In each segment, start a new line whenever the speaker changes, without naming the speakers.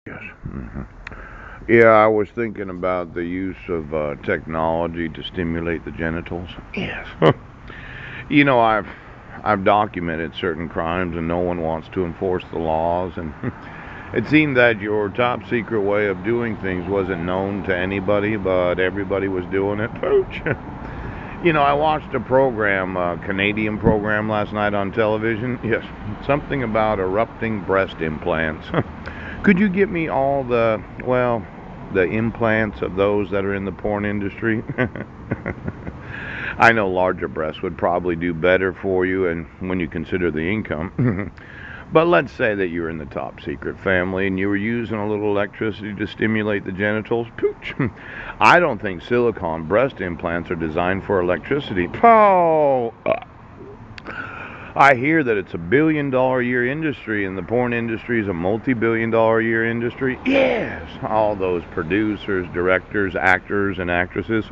Yes. Yeah, I was thinking about the use of technology to stimulate the genitals. Yes. I've documented certain crimes, and no one wants to enforce the laws. And it seemed that your top secret way of doing things wasn't known to anybody, but everybody was doing it. Pooch. I watched a program, a Canadian program last night on television. Yes, something about erupting breast implants. Could you get me all the implants of those that are in the porn industry? I know larger breasts would probably do better for you, and when you consider the income. But let's say that you're in the top secret family and you were using a little electricity to stimulate the genitals. Pooch. I don't think silicone breast implants are designed for electricity. Oh, I hear that it's $1 billion a year industry, and the porn industry is a multi-billion-dollar a year industry. Yes, all those producers, directors, actors, and actresses.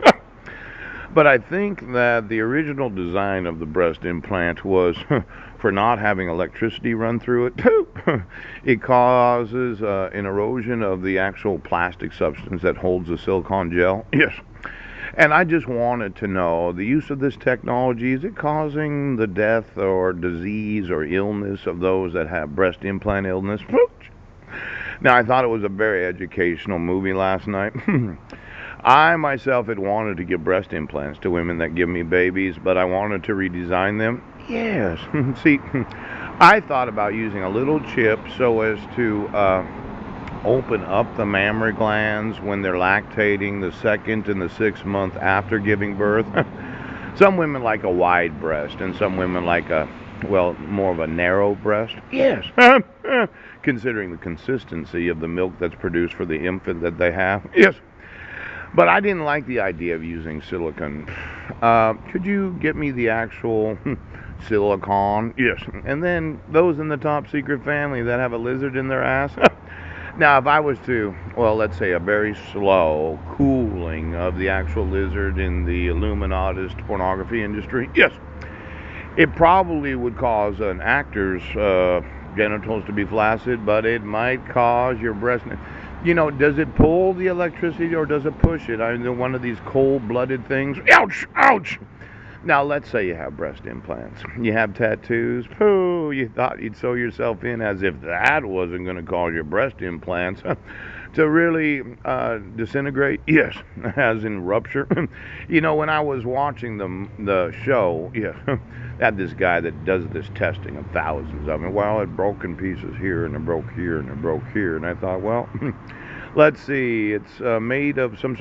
But I think that the original design of the breast implant was for not having electricity run through it. It causes an erosion of the actual plastic substance that holds the silicone gel. Yes. And I just wanted to know the use of this technology, is it causing the death or disease or illness of those that have breast implant illness? Now, I thought it was a very educational movie last night. I myself had wanted to give breast implants to women that give me babies, but I wanted to redesign them. Yes. See, I thought about using a little chip so as to open up the mammary glands when they're lactating the second and the 6th month after giving birth. Some women like a wide breast, and some women like more of a narrow breast. Yes. Considering the consistency of the milk that's produced for the infant that they have. Yes. But I didn't like the idea of using silicone. Could you get me the actual silicone? Yes. And then those in the top secret family that have a lizard in their ass. Now, if I was to, well, let's say a very slow cooling of the actual lizard in the Illuminatist pornography industry, yes, it probably would cause an actor's genitals to be flaccid, but it might cause your breast. Does it pull the electricity or does it push it? I mean, one of these cold-blooded things. Ouch! Ouch! Now, let's say you have breast implants. You have tattoos. Pooh, you thought you'd sew yourself in as if that wasn't going to cause your breast implants to really disintegrate. Yes, as in rupture. When I was watching the show, yeah, had this guy that does this testing of thousands of them. Well, it broke in pieces here, and it broke here, and it broke here. And I thought, well, let's see. It's made of some.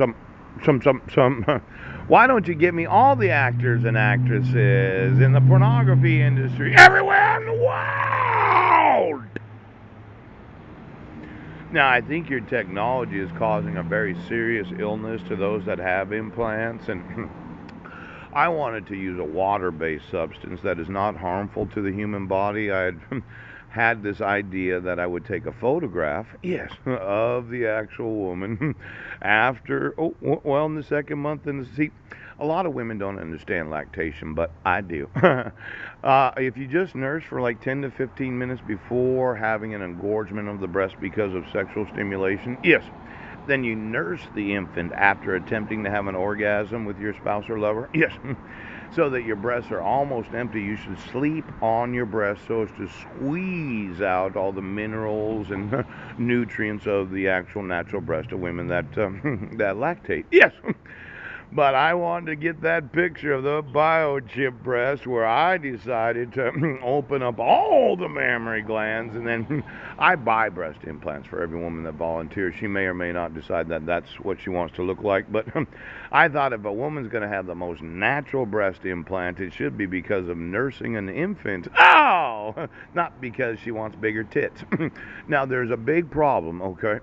Why don't you give me all the actors and actresses in the pornography industry everywhere in the world? Now, I think your technology is causing a very serious illness to those that have implants, and I wanted to use a water-based substance that is not harmful to the human body. I had had this idea that I would take a photograph, yes, of the actual woman after, in the 2nd month. And see, a lot of women don't understand lactation, but I do. If you just nurse for like 10 to 15 minutes before having an engorgement of the breast because of sexual stimulation, yes, then you nurse the infant after attempting to have an orgasm with your spouse or lover. Yes. So that your breasts are almost empty. You should sleep on your breast so as to squeeze out all the minerals and nutrients of the actual natural breast of women that that lactate. Yes. But I wanted to get that picture of the biochip breast where I decided to open up all the mammary glands, and then I buy breast implants for every woman that volunteers. She may or may not decide that that's what she wants to look like, but I thought if a woman's going to have the most natural breast implant, it should be because of nursing an infant. Oh, not because she wants bigger tits. Now, there's a big problem, okay?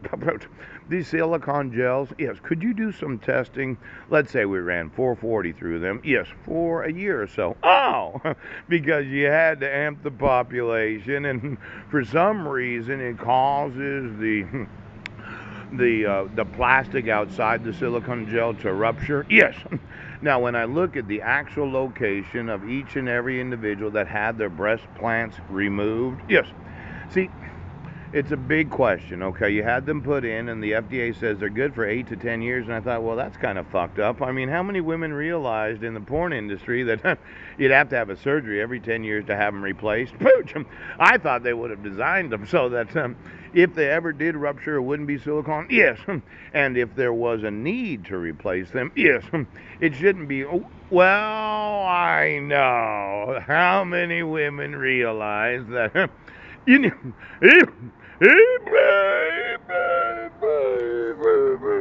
These silicone gels, yes, could you do some testing? Let's say we ran 440 through them, yes, for a year or so. Oh, because you had to amp the population, and for some reason it causes the plastic outside the silicone gel to rupture. Yes. Now, when I look at the actual location of each and every individual that had their breast plants removed, yes. See, It's a big question, okay? You had them put in, and the FDA says they're good for 8 to 10 years, and I thought, well, that's kind of fucked up. I mean, how many women realized in the porn industry that you'd have to have a surgery every 10 years to have them replaced? Pooch! I thought they would have designed them so that if they ever did rupture, it wouldn't be silicone. Yes. And if there was a need to replace them, yes. It shouldn't be. Oh, well, I know. How many women realize that you know, hey, baby.